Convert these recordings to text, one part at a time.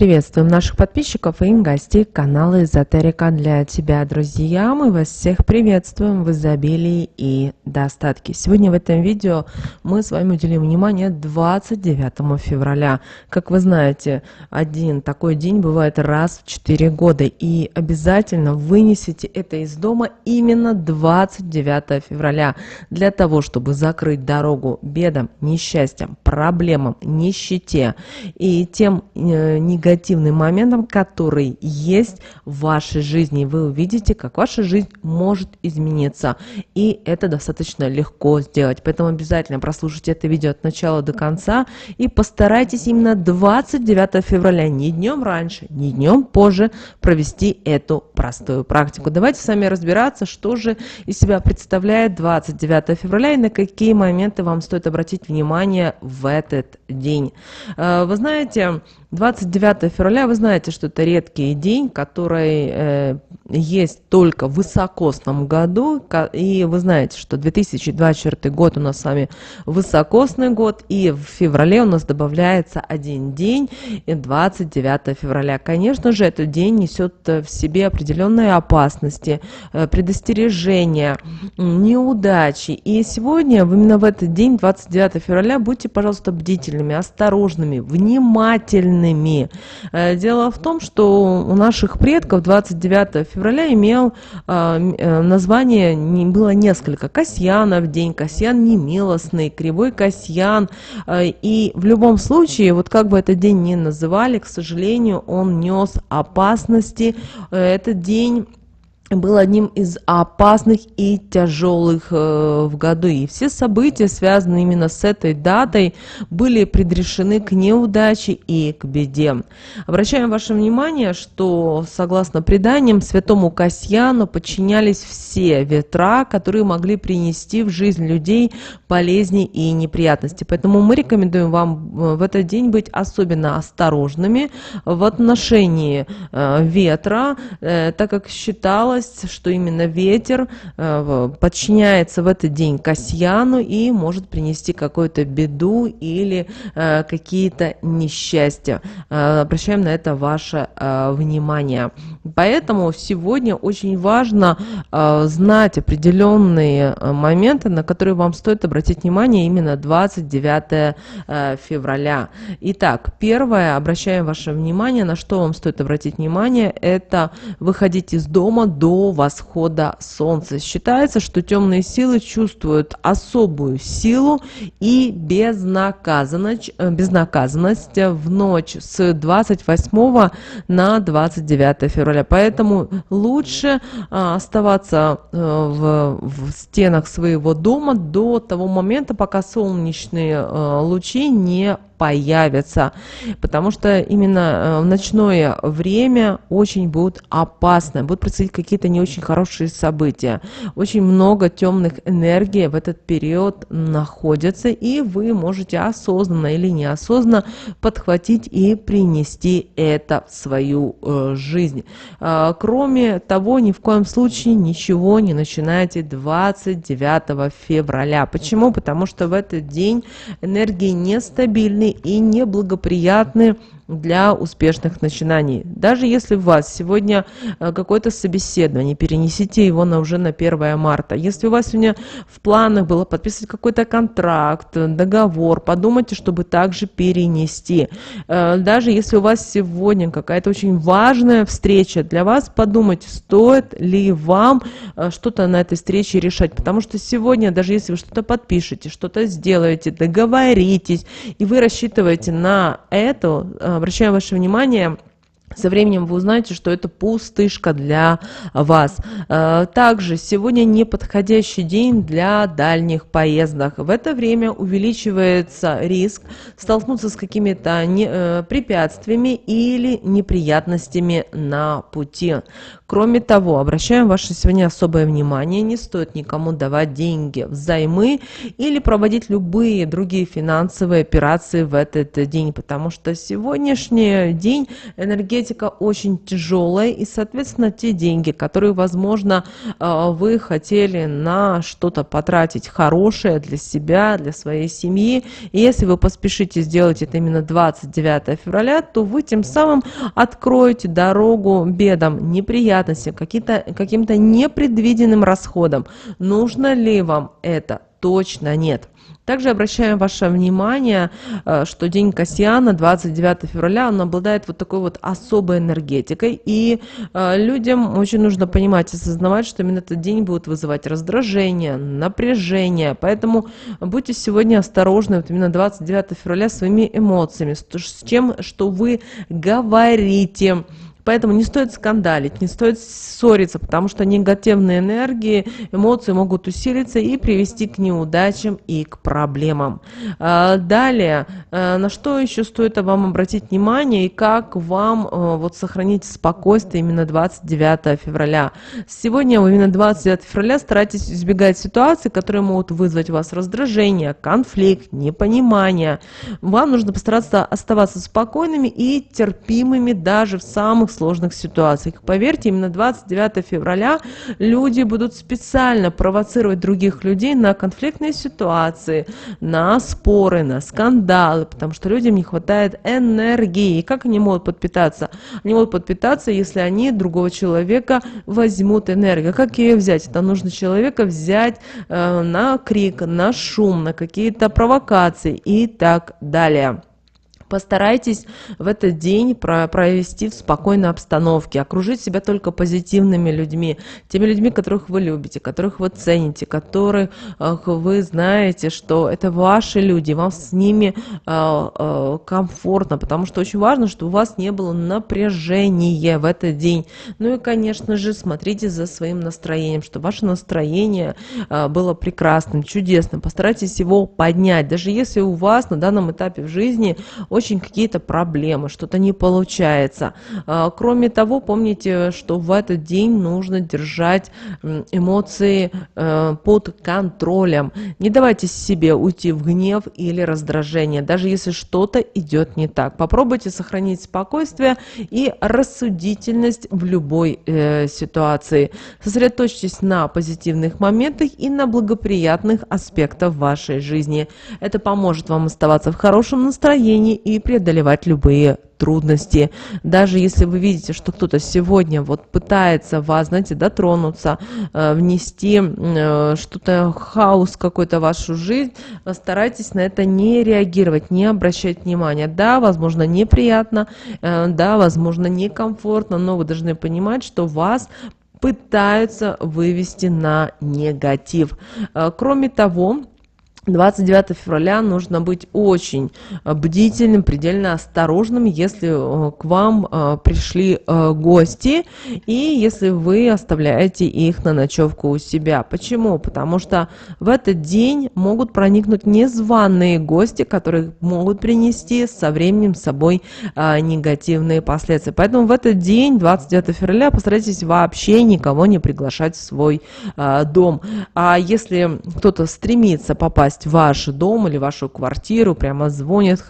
Приветствуем наших подписчиков и гостей канала Эзотерика для тебя, друзья. Мы вас всех приветствуем в изобилии и достатке. Сегодня в этом видео мы с вами уделим внимание 29 февраля. Как вы знаете, один такой день бывает раз в 4 года. И обязательно вынесите это из дома именно 29 февраля. Для того, чтобы закрыть дорогу бедам, несчастьям, проблемам, нищете и тем негативным моментом, который есть в вашей жизни. Вы увидите, как ваша жизнь может измениться. И это достаточно легко сделать. Поэтому обязательно прослушайте это видео от начала до конца и постарайтесь именно 29 февраля, не днем раньше, не днем позже, провести эту простую практику. Давайте с вами разбираться, что же из себя представляет 29 февраля и на какие моменты вам стоит обратить внимание в этот день. Вы знаете, 29 февраля, вы знаете, что это редкий день, который есть только в високосном году, и вы знаете, что 2024 год у нас с вами високосный год, и в феврале у нас добавляется один день, и 29 февраля. Конечно же, этот день несет в себе определенные опасности, предостережения, неудачи, и сегодня, именно в этот день, 29 февраля, будьте, пожалуйста, бдительными, осторожными, внимательными. Дело в том, что у наших предков 29 февраля имел название, было несколько. Касьянов день, Касьян немилостный, Кривой Касьян. И в любом случае, вот как бы этот день ни называли, к сожалению, он нес опасности. Этот день был одним из опасных и тяжелых в году. И все события, связанные именно с этой датой, были предрешены к неудаче и к беде. Обращаем ваше внимание, что, согласно преданиям, святому Касьяну подчинялись все ветра, которые могли принести в жизнь людей болезни и неприятности. Поэтому мы рекомендуем вам в этот день быть особенно осторожными в отношении ветра, так как считалось, что именно ветер подчиняется в этот день Касьяну и может принести какую-то беду или какие-то несчастья. Обращаем на это ваше внимание. Поэтому сегодня очень важно знать определенные моменты, на которые вам стоит обратить внимание именно 29 февраля. Итак, первое, обращаем ваше внимание, на что вам стоит обратить внимание, это выходить из дома до восхода солнца. Считается, что темные силы чувствуют особую силу и безнаказанность в ночь с 28 на 29 февраля. Поэтому лучше оставаться в стенах своего дома до того момента, пока солнечные лучи не появятся, потому что именно в ночное время очень будет опасно, будут происходить какие-то не очень хорошие события. Очень много темных энергий в этот период находится, и вы можете осознанно или неосознанно подхватить и принести это в свою жизнь. Кроме того, ни в коем случае ничего не начинайте 29 февраля. Почему? Потому что в этот день энергии нестабильны и неблагоприятны для успешных начинаний. Даже если у вас сегодня какое-то собеседование, перенесите его уже на 1 марта. Если у вас сегодня в планах было подписать какой-то контракт, договор, подумайте, чтобы также перенести. Даже если у вас сегодня какая-то очень важная встреча для вас, подумайте, стоит ли вам что-то на этой встрече решать. Потому что сегодня, даже если вы что-то подпишете, что-то сделаете, договоритесь, и вы рассчитываете на это, обращаю ваше внимание, со временем вы узнаете, что это пустышка для вас. Также сегодня неподходящий день для дальних поездок. В это время увеличивается риск столкнуться с какими-то препятствиями или неприятностями на пути. Кроме того, обращаем ваше сегодня особое внимание, не стоит никому давать деньги взаймы или проводить любые другие финансовые операции в этот день, потому что сегодняшний день энергетика энергетика очень тяжелая, и, соответственно, те деньги, которые, возможно, вы хотели на что-то потратить хорошее для себя, для своей семьи, и если вы поспешите сделать это именно 29 февраля, то вы тем самым откроете дорогу бедам, неприятностям, каким-то непредвиденным расходам. Нужно ли вам это? Точно нет. Также обращаем ваше внимание, что день Кассиана, 29 февраля, он обладает вот такой вот особой энергетикой, и людям очень нужно понимать, осознавать, что именно этот день будет вызывать раздражение, напряжение, поэтому будьте сегодня осторожны, вот именно 29 февраля своими эмоциями, с тем, что вы говорите. Поэтому не стоит скандалить, не стоит ссориться, потому что негативные энергии, эмоции могут усилиться и привести к неудачам и к проблемам. Далее, на что еще стоит вам обратить внимание и как вам вот сохранить спокойствие именно 29 февраля. Сегодня, именно 29 февраля, старайтесь избегать ситуаций, которые могут вызвать у вас раздражение, конфликт, непонимание. Вам нужно постараться оставаться спокойными и терпимыми даже в самых сложных ситуациях. Поверьте, именно 29 февраля люди будут специально провоцировать других людей на конфликтные ситуации, на споры, на скандалы, потому что людям не хватает энергии. И как они могут подпитаться? Они могут подпитаться, если они другого человека возьмут энергию. Как ее взять? Это нужно человека взять на крик, на шум, на какие-то провокации и так далее. Постарайтесь в этот день провести в спокойной обстановке, окружить себя только позитивными людьми, теми людьми, которых вы любите, которых вы цените, которых вы знаете, что это ваши люди, вам с ними комфортно, потому что очень важно, чтобы у вас не было напряжения в этот день. Ну и, конечно же, смотрите за своим настроением, чтобы ваше настроение было прекрасным, чудесным. Постарайтесь его поднять, даже если у вас на данном этапе в жизни очень какие-то проблемы, что-то не получается. Кроме того, помните, что в этот день нужно держать эмоции под контролем. Не давайте себе уйти в гнев или раздражение, даже если что-то идет не так. Попробуйте сохранить спокойствие и рассудительность в любой ситуации. Сосредоточьтесь на позитивных моментах и на благоприятных аспектах вашей жизни. Это поможет вам оставаться в хорошем настроении и преодолевать любые трудности. Даже если вы видите, что кто-то сегодня вот пытается вас, знаете, дотронуться, внести что-то, хаос какой-то в вашу жизнь, старайтесь на это не реагировать, не обращать внимания. Да, возможно, неприятно, да, возможно, некомфортно, но вы должны понимать, что вас пытаются вывести на негатив. Кроме того, 29 февраля нужно быть очень бдительным, предельно осторожным, если к вам пришли гости и если вы оставляете их на ночевку у себя. Почему? Потому что в этот день могут проникнуть незваные гости, которые могут принести со временем с собой негативные последствия. Поэтому в этот день, 29 февраля, постарайтесь вообще никого не приглашать в свой дом. А если кто-то стремится попасть в ваш дом или вашу квартиру, прямо звонит,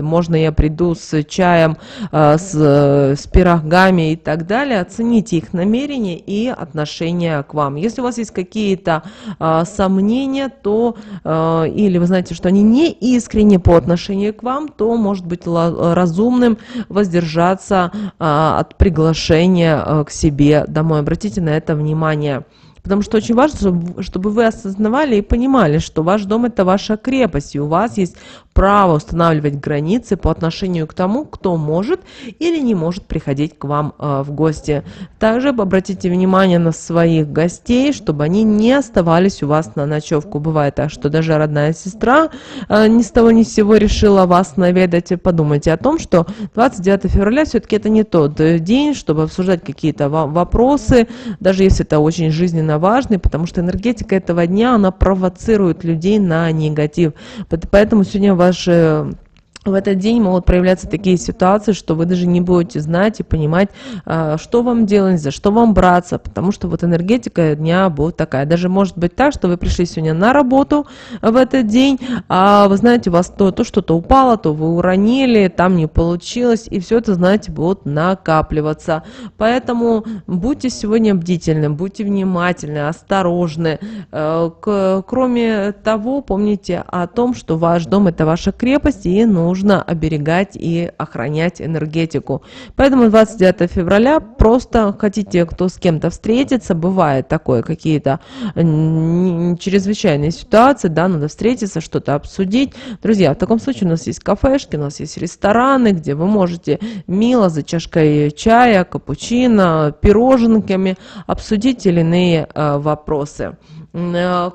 можно я приду с чаем, с пирогами и так далее, оцените их намерения и отношения к вам. Если у вас есть какие-то сомнения, то или вы знаете, что они не искренне по отношению к вам, то может быть разумным воздержаться от приглашения к себе домой. Обратите на это внимание. Потому что очень важно, чтобы вы осознавали и понимали, что ваш дом – это ваша крепость, и у вас есть право устанавливать границы по отношению к тому, кто может или не может приходить к вам в гости. Также обратите внимание на своих гостей, чтобы они не оставались у вас на ночевку. Бывает так, что даже родная сестра ни с того ни с сего решила вас наведать. Подумайте о том, что 29 февраля все-таки это не тот день, чтобы обсуждать какие-то вопросы, даже если это очень жизненно важный, потому что энергетика этого дня, она провоцирует людей на негатив. Поэтому сегодня ваше В этот день могут проявляться такие ситуации, что вы даже не будете знать и понимать, что вам делать, за что вам браться, потому что вот энергетика дня будет такая. Даже может быть так, что вы пришли сегодня на работу в этот день, а вы знаете, у вас то что-то упало, то вы уронили, там не получилось, и все это, знаете, будет накапливаться. Поэтому будьте сегодня бдительны, будьте внимательны, осторожны. Кроме того, помните о том, что ваш дом – это ваша крепость, и нужно оберегать и охранять энергетику. Поэтому 29 февраля просто хотите кто с кем-то встретиться, бывает такое, какие-то чрезвычайные ситуации, да, надо встретиться, что-то обсудить. Друзья, в таком случае у нас есть кафешки, у нас есть рестораны, где вы можете мило за чашкой чая, капучино, пироженками обсудить или иные вопросы.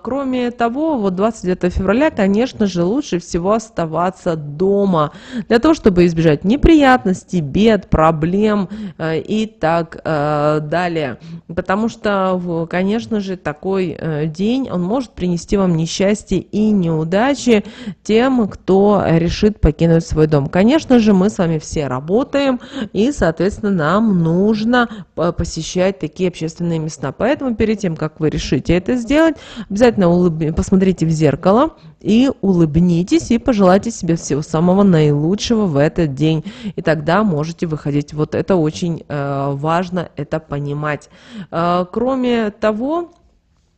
Кроме того, вот 29 февраля, конечно же, лучше всего оставаться дома для того, чтобы избежать неприятностей, бед, проблем и так далее. Потому что, конечно же, такой день, он может принести вам несчастье и неудачи тем, кто решит покинуть свой дом. Конечно же, мы с вами все работаем, и, соответственно, нам нужно посещать такие общественные места. Поэтому перед тем, как вы решите это сделать, обязательно посмотрите в зеркало и улыбнитесь, и пожелайте себе всего самого наилучшего в этот день. И тогда можете выходить. Вот это очень важно, это понимать. Кроме того,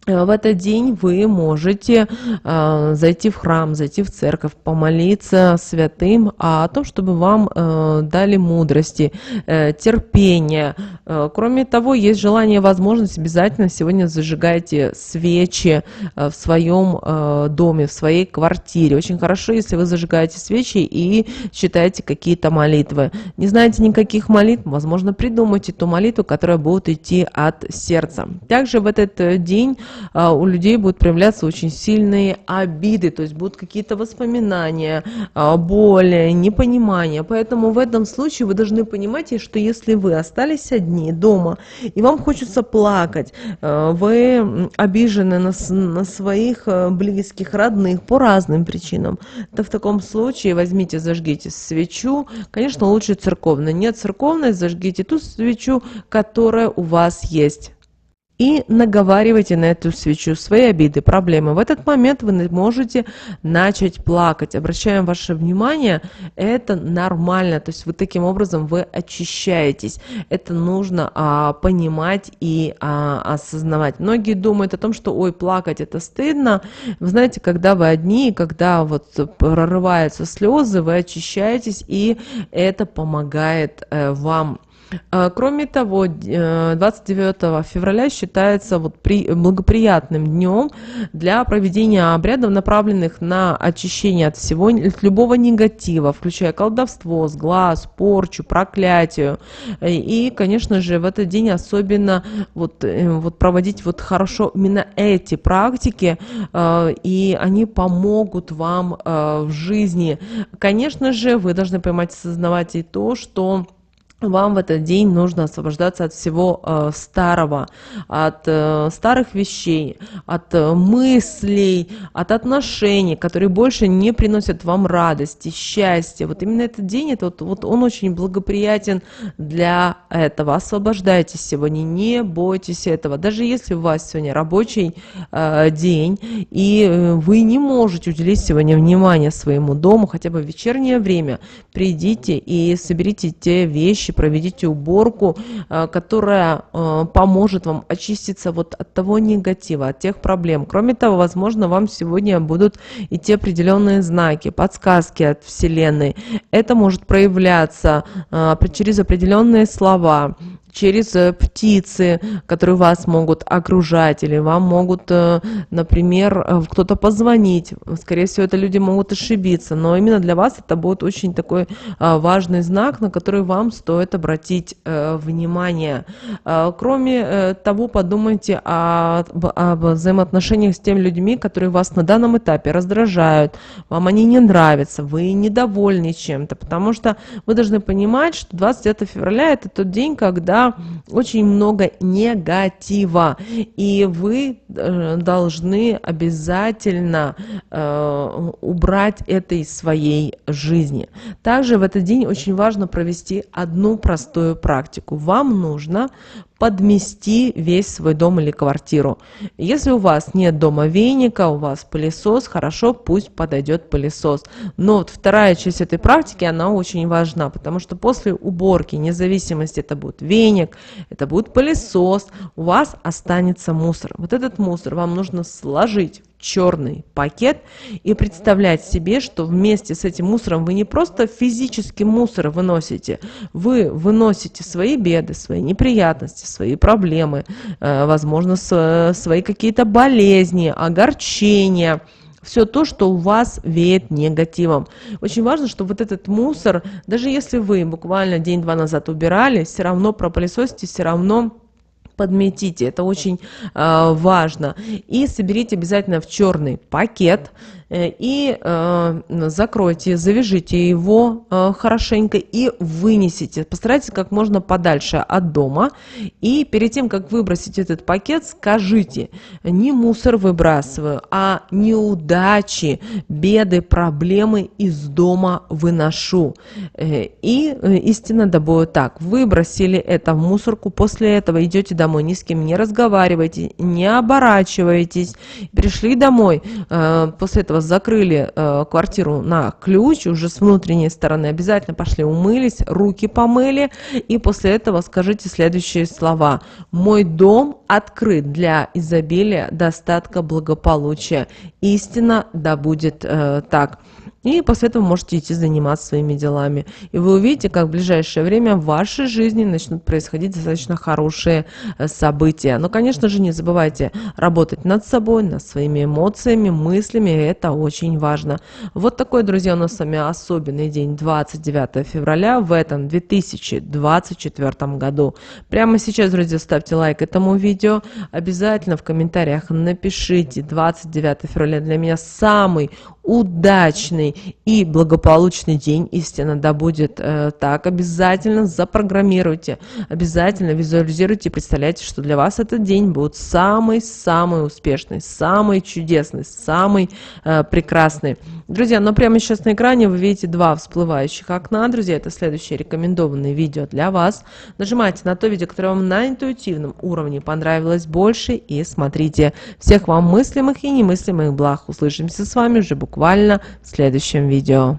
в этот день вы можете зайти в храм, зайти в церковь, помолиться святым о том, чтобы вам дали мудрости, терпения. Кроме того, есть желание, возможность, обязательно сегодня зажигайте свечи в своем доме, в своей квартире. Очень хорошо, если вы зажигаете свечи и читаете какие-то молитвы. Не знаете никаких молитв, возможно, придумайте ту молитву, которая будет идти от сердца. Также в этот день у людей будут проявляться очень сильные обиды, то есть будут какие-то воспоминания, боли, непонимание. Поэтому в этом случае вы должны понимать, что если вы остались одни дома, и вам хочется плакать, вы обижены на своих близких, родных по разным причинам, то в таком случае возьмите, зажгите свечу, конечно, лучше церковной. Нет церковной, зажгите ту свечу, которая у вас есть. И наговаривайте на эту свечу свои обиды, проблемы. В этот момент вы можете начать плакать. Обращаем ваше внимание, это нормально. То есть вы таким образом вы очищаетесь. Это нужно понимать и осознавать. Многие думают о том, что ой, плакать это стыдно. Вы знаете, когда вы одни, когда вот прорываются слезы, вы очищаетесь, и это помогает вам. Кроме того, 29 февраля считается благоприятным днем для проведения обрядов, направленных на очищение от любого негатива, включая колдовство, сглаз, порчу, проклятие. И, конечно же, в этот день особенно проводить хорошо именно эти практики, и они помогут вам в жизни. Конечно же, вы должны понимать, осознавать и то, что вам в этот день нужно освобождаться от всего старого, от старых вещей, от мыслей, от отношений, которые больше не приносят вам радости, счастья. Вот именно этот день, он очень благоприятен для этого. Освобождайтесь сегодня, не бойтесь этого. Даже если у вас сегодня рабочий день, и вы не можете уделить сегодня внимание своему дому, хотя бы в вечернее время, придите и соберите те вещи, проведите уборку, которая поможет вам очиститься от того негатива, от тех проблем. Кроме того, возможно, вам сегодня будут идти определенные знаки, подсказки от Вселенной. Это может проявляться через определенные слова, через птицы, которые вас могут окружать, или вам могут, например, кто-то позвонить. Скорее всего, это люди могут ошибиться, но именно для вас это будет очень такой важный знак, на который вам стоит обратить внимание. Кроме того, подумайте об взаимоотношениях с теми людьми, которые вас на данном этапе раздражают, вам они не нравятся, вы недовольны чем-то, потому что вы должны понимать, что 29 февраля это тот день, когда да, очень много негатива, и вы должны обязательно убрать это из своей жизни. Также в этот день очень важно провести одну простую практику. Вам нужно подмести весь свой дом или квартиру. Если у вас нет дома веника, у вас пылесос, хорошо, пусть подойдет пылесос. Но вот вторая часть этой практики, она очень важна, потому что после уборки, независимости, это будет веник, это будет пылесос, у вас останется мусор. Вот этот мусор вам нужно сложить в черный пакет и представлять себе, что вместе с этим мусором вы не просто физически мусор выносите, вы выносите свои беды, свои неприятности, свои проблемы, возможно, свои какие-то болезни, огорчения, все то, что у вас веет негативом. Очень важно, что вот этот мусор, даже если вы буквально день-два назад убирали, все равно пропылесосите, все равно подметите, это очень важно. И соберите обязательно в черный пакет и закройте, завяжите его хорошенько и вынесите. Постарайтесь как можно подальше от дома. И перед тем, как выбросить этот пакет, скажите: не мусор выбрасываю, а неудачи, беды, проблемы из дома выношу. И истинно да будет так. Выбросили это в мусорку, после этого идете домой, ни с кем не разговаривайте, не оборачивайтесь. Пришли домой, после этого закрыли квартиру на ключ, уже с внутренней стороны, обязательно пошли умылись, руки помыли, и после этого скажите следующие слова: мой дом открыт для изобилия, достатка, благополучия. Истинно да будет так. И после этого можете идти заниматься своими делами. И вы увидите, как в ближайшее время в вашей жизни начнут происходить достаточно хорошие события. Но, конечно же, не забывайте работать над собой, над своими эмоциями, мыслями. Это очень важно. Вот такой, друзья, у нас с вами особенный день, 29 февраля в этом 2024 году. Прямо сейчас, друзья, ставьте лайк этому видео. Обязательно в комментариях напишите: 29 февраля для меня самый удачный и благополучный день, истинно да будет так. Обязательно запрограммируйте, обязательно визуализируйте, представляйте, что для вас этот день будет самый-самый успешный, самый чудесный, самый прекрасный. Друзья, но прямо сейчас на экране вы видите два всплывающих окна. Друзья, это следующее рекомендованное видео для вас. Нажимайте на то видео, которое вам на интуитивном уровне понравилось больше, и смотрите. Всех вам мыслимых и немыслимых благ. Услышимся с вами уже буквально в следующем видео.